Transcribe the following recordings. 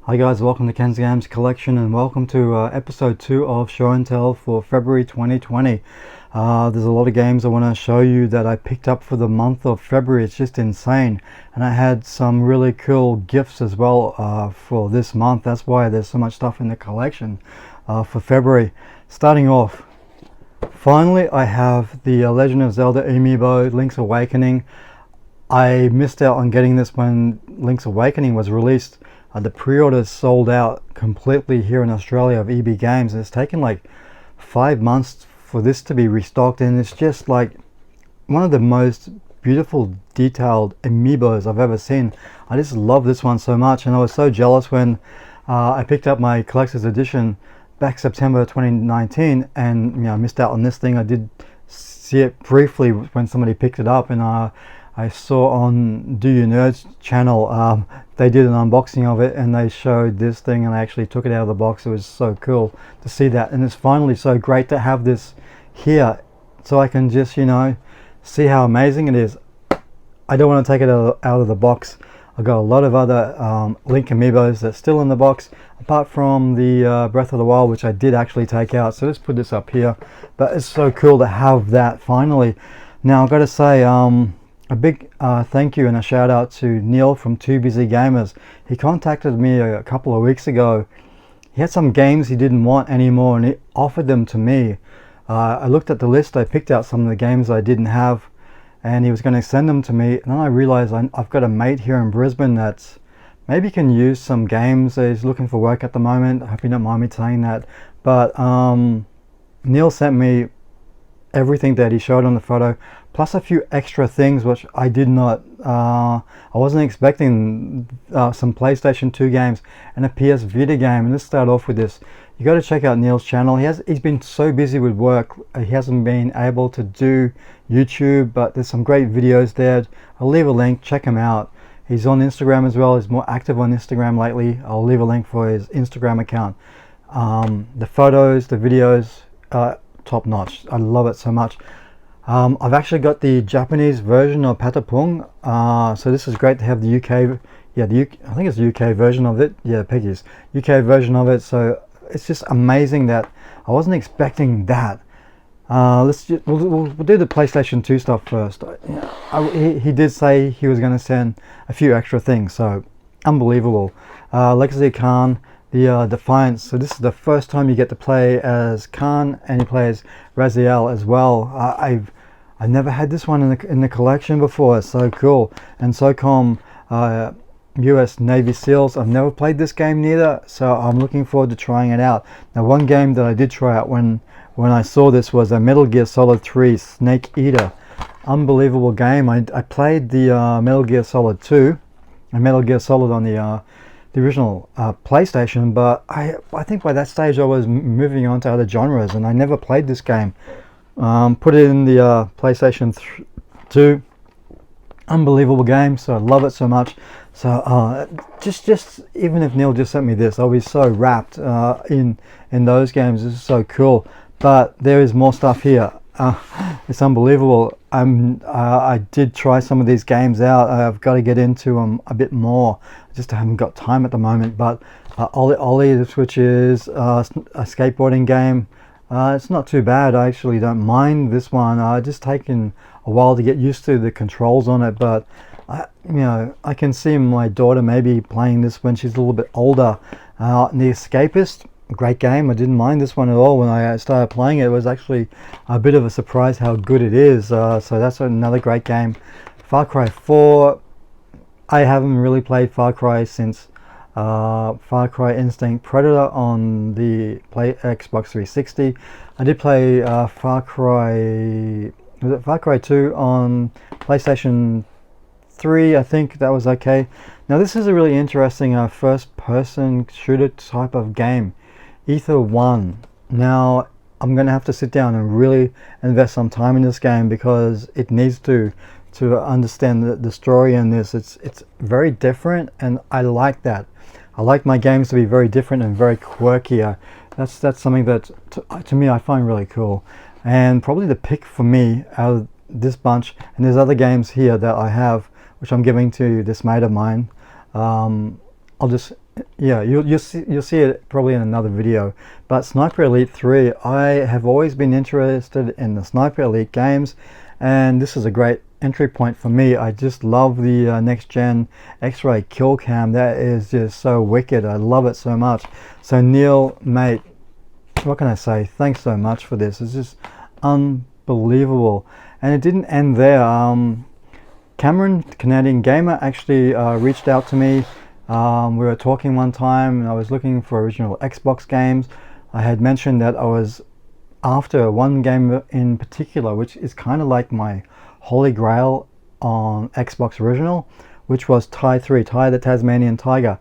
Hi guys, welcome to Ken's Games Collection and welcome to episode 2 of Show and Tell for February 2020. There's a lot of games I want to show you that I picked up for the month of February. It's just insane, and I had some really cool gifts as well for this month. That's why there's so much stuff in the collection for February. Starting off, finally I have the Legend of Zelda Amiibo Link's Awakening. I missed out on getting this when Link's Awakening was released. The pre-orders sold out completely here in Australia of EB Games, and it's taken like 5 months for this to be restocked, and it's just like one of the most beautiful detailed amiibos I've ever seen. I just love this one so much, and I was so jealous when I picked up my collector's edition back September 2019 and I missed out on this thing. I did see it briefly when somebody picked it up, and I saw on DoYouNerd's channel they did an unboxing of it and they showed this thing, and I actually took it out of the box. It was so cool to see that, and it's finally so great to have this here so I can just see how amazing it is. I don't want to take it out of the box. I've got a lot of other Link amiibos that's still in the box, apart from the Breath of the Wild, which I did actually take out. So let's put this up here, but it's so cool to have that finally. Now I've got to say a big thank you and a shout out to Neil from Too Busy Gamers. He contacted me a couple of weeks ago. He had some games he didn't want anymore and he offered them to me. I looked at the list, I picked out some of the games I didn't have, and he was going to send them to me, and then I realized I've got a mate here in Brisbane that's maybe can use some games. He's looking for work at the moment. I hope you don't mind me saying that, but Neil sent me everything that he showed on the photo, plus a few extra things which I did not I wasn't expecting. Some PlayStation 2 games and a PS Vita game. And let's start off with this. You got to check out Neil's channel. He's been so busy with work, he hasn't been able to do YouTube, but there's some great videos there. I'll leave a link, check him out. He's on Instagram as well. He's more active on Instagram lately. I'll leave a link for his Instagram account. The photos, the videos, top notch. I love it so much. I've actually got the Japanese version of Patapong, so this is great to have the UK, I think it's the UK version of it. Yeah, Peggy's UK version of it. So it's just amazing that I wasn't expecting that. We'll do the PlayStation 2 stuff first. He did say he was going to send a few extra things, so unbelievable. Lexicon, the Defiance. So this is the first time you get to play as Khan, and you play as Raziel as well. I've never had this one in the collection before. It's so cool. And SOCOM US Navy SEALs. I've never played this game neither, so I'm looking forward to trying it out. Now, one game that I did try out when I saw this was a Metal Gear Solid 3 Snake Eater. Unbelievable game. I played the Metal Gear Solid 2 and Metal Gear Solid on the original PlayStation, but I think by that stage I was moving on to other genres, and I never played this game. Put it in the PlayStation 2. Unbelievable game, so I love it so much. So just even if Neil just sent me this, I'll be so wrapped in those games. This is so cool. But there is more stuff here. It's unbelievable. I did try some of these games out. I've got to get into them a bit more. I just haven't got time at the moment. But Ollie Ollie, which is a skateboarding game, it's not too bad. I actually don't mind this one. Just taken a while to get used to the controls on it, but I can see my daughter maybe playing this when she's a little bit older. The Escapist, great game. I didn't mind this one at all when I started playing it. It was actually a bit of a surprise how good it is. So that's another great game. Far Cry 4, I haven't really played Far Cry since Far Cry Instinct Predator on the Xbox 360. I did play Far Cry 2 on PlayStation 3. I think that was okay. Now this is a really interesting first person shooter type of game, Ether 1. Now I'm gonna have to sit down and really invest some time in this game because it needs to understand the story in this. It's very different, and I like that. I like my games to be very different and very quirky. That's something that to me I find really cool, and probably the pick for me out of this bunch. And there's other games here that I have which I'm giving to this mate of mine. I'll just Yeah, you'll see it probably in another video. But Sniper Elite 3, I have always been interested in the Sniper Elite games, and this is a great entry point for me. I just love the next gen X-ray kill cam. That is just so wicked. I love it so much. So Neil, mate, what can I say? Thanks so much for this. It's just unbelievable. And it didn't end there. Cameron, Canadian gamer, actually reached out to me. We were talking one time and I was looking for original Xbox games. I had mentioned that I was after one game in particular, which is kind of like my holy grail on Xbox original, which was Ty 3, Ty the Tasmanian Tiger.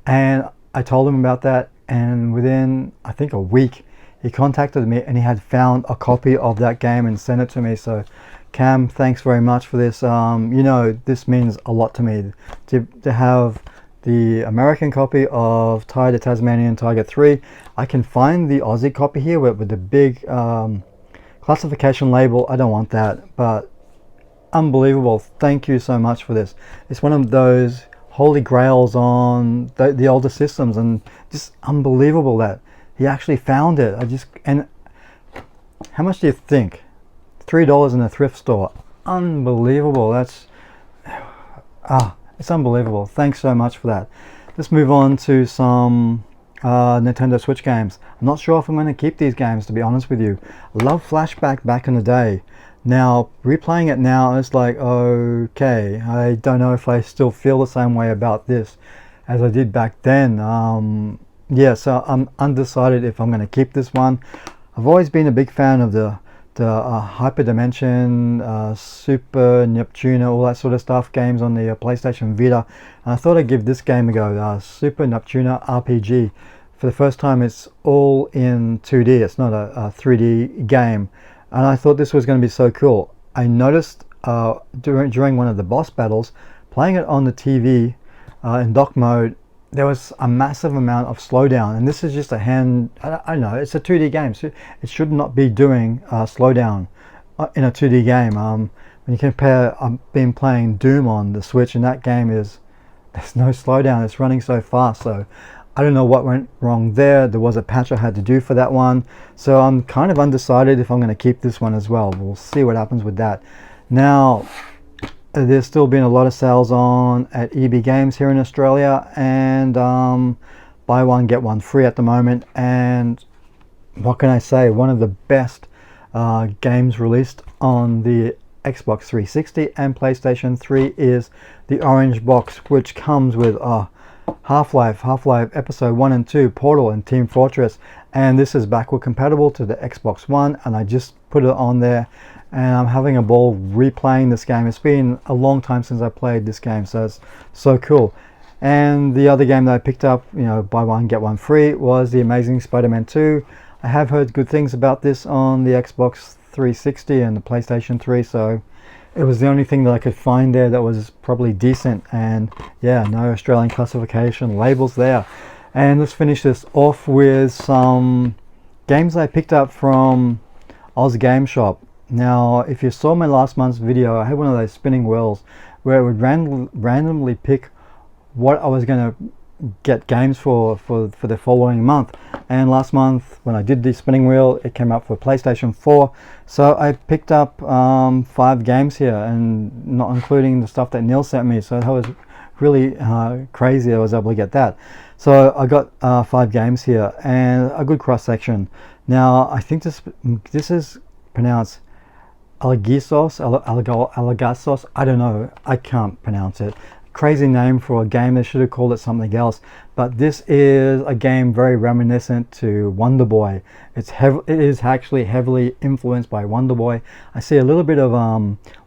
And I told him about that, and within I think a week he contacted me and he had found a copy of that game and sent it to me. So Cam, thanks very much for this. You know, this means a lot to me to have the American copy of Ty the Tasmanian Tiger 3. I can find the Aussie copy here with the big classification label. I don't want that, but unbelievable. Thank you so much for this. It's one of those holy grails on the older systems, and just unbelievable that he actually found it. And how much do you think? $3 in a thrift store. Unbelievable. That's it's unbelievable. Thanks so much for that. Let's move on to some Nintendo Switch games. I'm not sure if I'm going to keep these games, to be honest with you. I love Flashback back in the day. Now, replaying it now, it's like, okay, I don't know if I still feel the same way about this as I did back then. Yeah, so I'm undecided if I'm going to keep this one. I've always been a big fan of the Hyperdimension, Super Neptuna, all that sort of stuff, games on the PlayStation Vita. And I thought I'd give this game a go, Super Neptuna RPG. For the first time, it's all in 2D, it's not a 3D game. And I thought this was going to be so cool. I noticed during one of the boss battles, playing it on the TV in dock mode, there was a massive amount of slowdown, and this is just a I know it's a 2D game, so it should not be doing slowdown in a 2D game. When you compare, I've been playing Doom on the Switch, and that game there's no slowdown. It's running so fast, so I don't know what went wrong there. There was a patch I had to do for that one, so I'm kind of undecided if I'm going to keep this one as well. We'll see what happens with that. Now, there's still been a lot of sales on at EB Games here in Australia, and buy one get one free at the moment. And what can I say, one of the best games released on the Xbox 360 and PlayStation 3 is the orange box, which comes with Half-Life Episode 1 and 2, Portal, and Team Fortress. And this is backward compatible to the Xbox One, and I just put it on there, and I'm having a ball replaying this game. It's been a long time since I played this game, so it's so cool. And the other game that I picked up, you know, buy one get one free, was The Amazing Spider-Man 2. I have heard good things about this on the Xbox 360 and the PlayStation 3, so it was the only thing that I could find there that was probably decent. And yeah, no Australian classification labels there. And let's finish this off with some games I picked up from Oz Game Shop. Now, if you saw my last month's video, I had one of those spinning wheels where it would randomly pick what I was going to get games for the following month. And last month, when I did the spinning wheel, it came up for PlayStation 4. So I picked up 5 games here, and not including the stuff that Neil sent me. So that was really crazy I was able to get that. So I got 5 games here and a good cross section. Now, I think this is pronounced Alagasos, I don't know, I can't pronounce it. Crazy name for a game. They should have called it something else. But this is a game very reminiscent to Wonder Boy. It is actually heavily influenced by Wonder Boy. I see a little bit of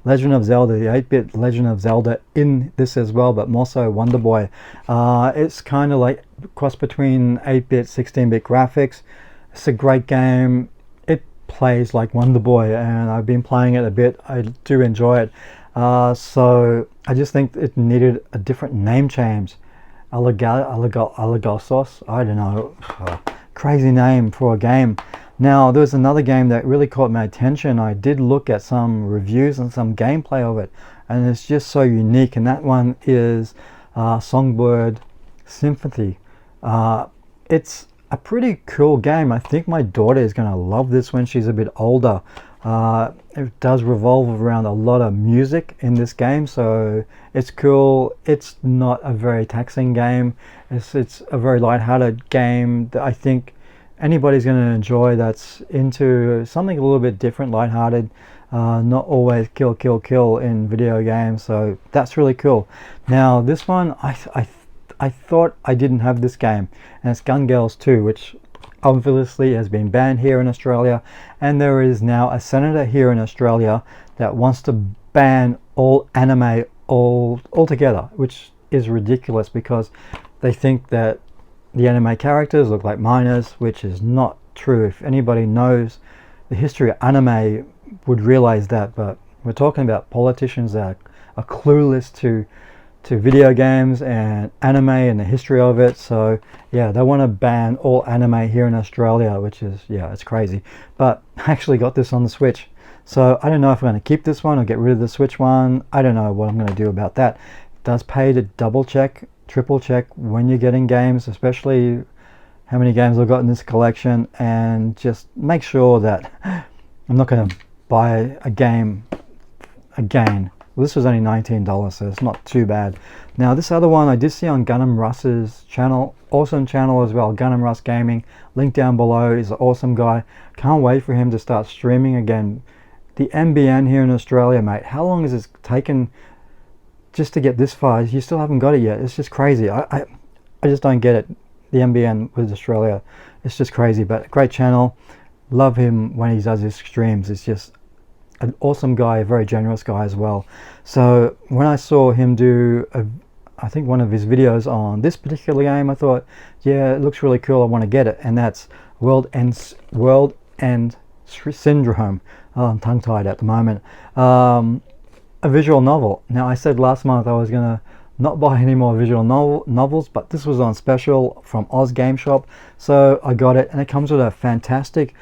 Legend of Zelda, the 8-bit Legend of Zelda in this as well, but more so Wonder Boy. It's kind of like cross between 8-bit, 16-bit graphics. It's a great game. It plays like Wonder Boy, and I've been playing it a bit. I do enjoy it. So I just think it needed a different name change. Alagasos, I don't know. Crazy name for a game. Now, there's another game that really caught my attention. I did look at some reviews and some gameplay of it, and it's just so unique. And that one is Songbird Sympathy. It's a pretty cool game. I think my daughter is going to love this when she's a bit older. It does revolve around a lot of music in this game, so it's cool. It's not a very taxing game. It's a very light-hearted game that I think anybody's going to enjoy that's into something a little bit different, light-hearted, not always kill kill kill in video games. So that's really cool. Now this one, I thought I didn't have this game, and it's Gun Girls 2, which obviously has been banned here in Australia, and there is now a senator here in Australia that wants to ban all anime altogether, which is ridiculous because they think that the anime characters look like minors, which is not true. If anybody knows the history of anime would realize that, but we're talking about politicians that are clueless to video games and anime and the history of it. So yeah, they want to ban all anime here in Australia, which is, yeah, it's crazy. But I actually got this on the Switch, so I don't know if I'm going to keep this one or get rid of the Switch one. I don't know what I'm going to do about that. It does pay to double check, triple check when you're getting games, especially how many games I've got in this collection, and just make sure that I'm not going to buy a game again. Well, this was only $19, so it's not too bad. Now this other one I did see on GundamRuss's channel, awesome channel as well, GundamRuss Gaming, link down below. He's an awesome guy. Can't wait for him to start streaming again. The MBN here in Australia, mate, how long has it taken just to get this far? You still haven't got it yet. It's just crazy. I just don't get it. The MBN with Australia, it's just crazy. But great channel, love him when he does his streams. It's just an awesome guy, a very generous guy as well. So when I saw him do I think one of his videos on this particular game, I thought, yeah, it looks really cool, I want to get it. And that's World End Syndrome. Oh, I'm tongue tied at the moment. A visual novel. Now I said last month I was gonna not buy any more visual novels, but this was on special from Oz Game Shop, so I got it, and it comes with a fantastic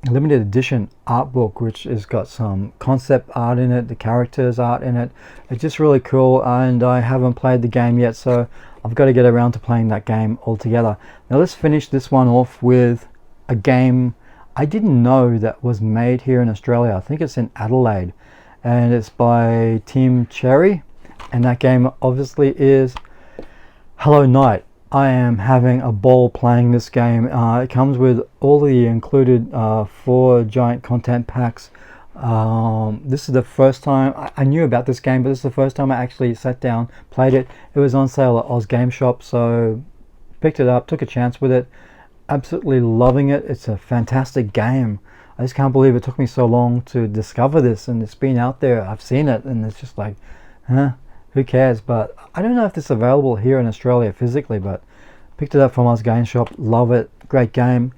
limited edition art book, which has got some concept art in it, the characters art in it. It's just really cool, and I haven't played the game yet, so I've got to get around to playing that game altogether. Now let's finish this one off with a game I didn't know that was made here in Australia. I think it's in Adelaide, and it's by Team Cherry, and that game obviously is Hello Night. I am having a ball playing this game. It comes with all the included 4 giant content packs. This is the first time I knew about this game, but this is the first time I actually sat down, played it. It was on sale at Oz Game Shop, so picked it up, took a chance with it. Absolutely loving it. It's a fantastic game. I just can't believe it took me so long to discover this, and it's been out there. I've seen it, and it's just like, huh? Who cares? But I don't know if this is available here in Australia physically, but picked it up from Oz Game Shop. Love it. Great game.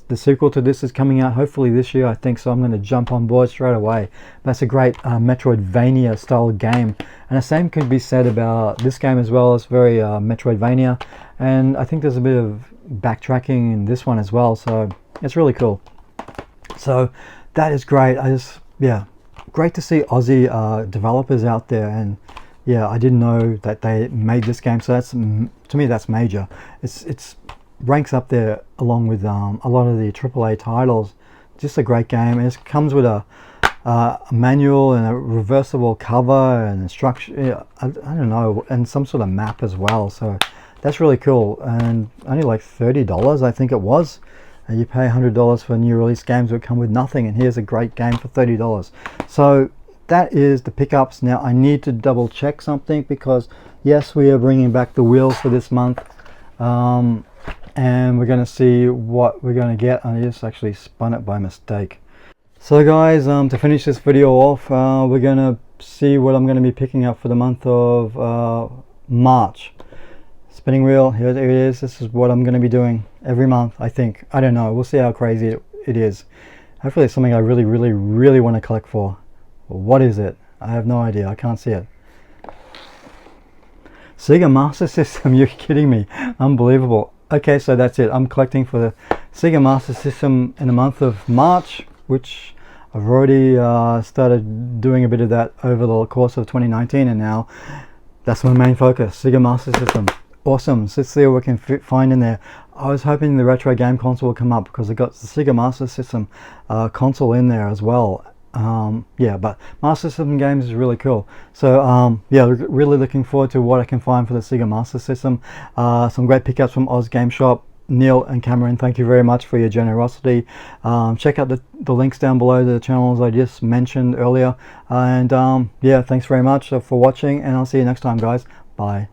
The sequel to this is coming out hopefully this year, I think, so I'm going to jump on board straight away. That's a great Metroidvania style game, and the same could be said about this game as well. It's very Metroidvania, and I think there's a bit of backtracking in this one as well, so it's really cool. So that is great. Yeah, great to see Aussie developers out there, and yeah, I didn't know that they made this game, so that's, to me, that's major. It's ranks up there along with a lot of the AAA titles. Just a great game, and it comes with a manual and a reversible cover and instruction. I don't know, and some sort of map as well. So that's really cool, and only like $30, I think it was. You pay $100 for new release games that come with nothing, and here's a great game for $30. So that is the pickups. Now I need to double check something, because yes, we are bringing back the wheels for this month, and we're going to see what we're going to get. I just actually spun it by mistake. So guys, to finish this video off, we're going to see what I'm going to be picking up for the month of March. Spinning wheel, here it is. This is what I'm going to be doing every month, I think. I don't know, we'll see how crazy it is. Hopefully it's something I really want to collect for. What is it? I have no idea. I can't see it. Sega Master System. You're kidding me. Unbelievable. Okay, so that's it. I'm collecting for the Sega Master System in the month of March, which I've already started doing a bit of that over the course of 2019, and now that's my main focus. Sega Master System. awesome. So let's see what we can find in there. I was hoping the retro game console will come up because I got the Sega Master System console in there as well. Yeah, but Master System games is really cool. So yeah, really looking forward to what I can find for the Sega Master System. Some great pickups from Oz Game Shop. Neil and Cameron, thank you very much for your generosity. Check out the links down below to the channels I just mentioned earlier. And yeah, thanks very much for watching, and I'll see you next time, guys. Bye.